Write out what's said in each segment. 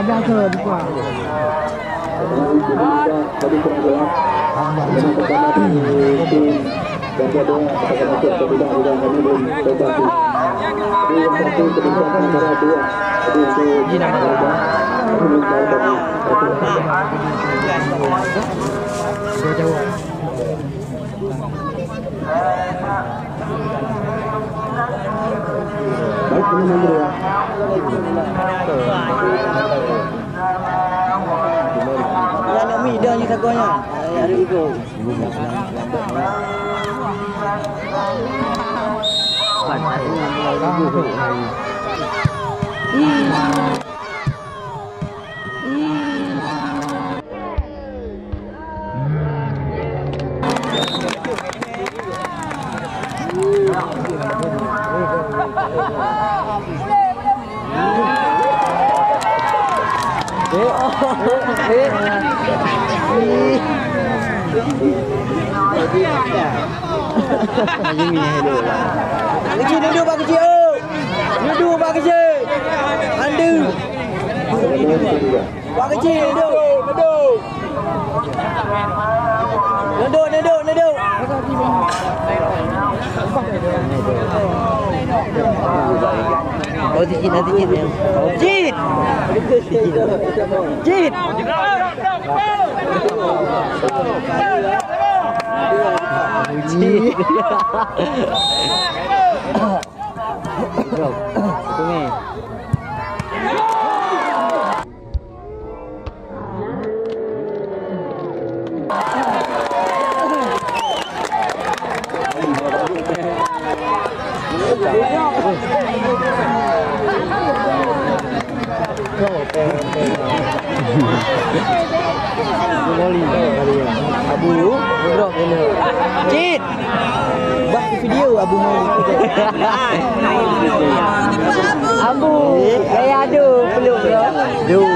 Jangan ke di kuah. Dah ni sakonya. Ada ego. Kecil duduk pak kecil. Duduk pak kecil. Andu. Pak kecil duduk. Duduk. Oh sikit ya. Jit. Abu drop ini. Cid. Buat video Abu mau. Abu, saya ada peluk dia. Du.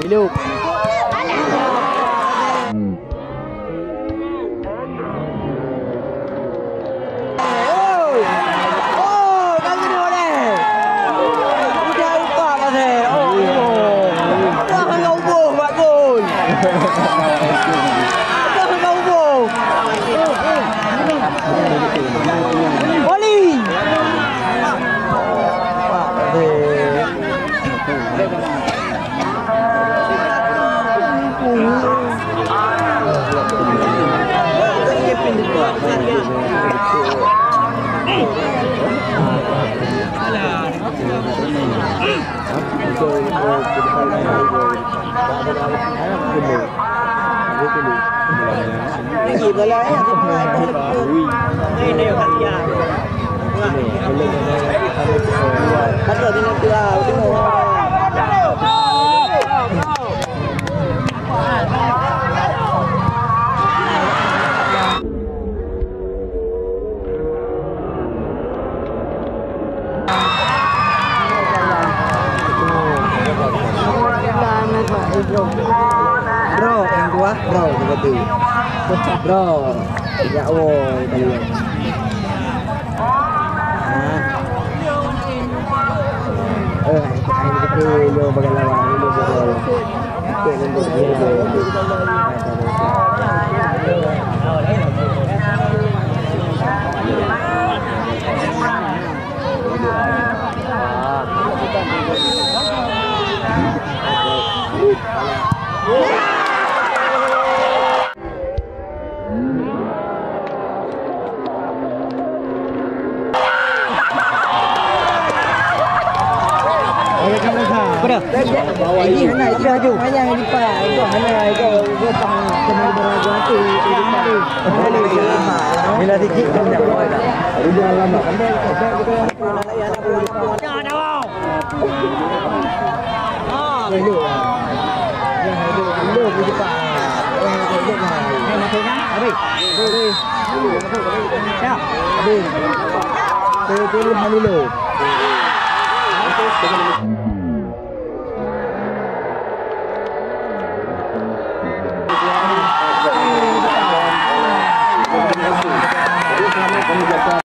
Peluk. seperti. Bro, ya Allah kalian. Ini lo bagaimana ini lo ini hanya itu aja. Hanya ini pak. Itu hanya itu pang kena beraja tu. Bila dikit kan tak boleh dah. Rujuk lama. Sampai kita jangan awak. Hello. Yang ada hello di pak. Yang ada mai. Hai maksudnya? Habis. Ya. Habis. Saya mana dulu.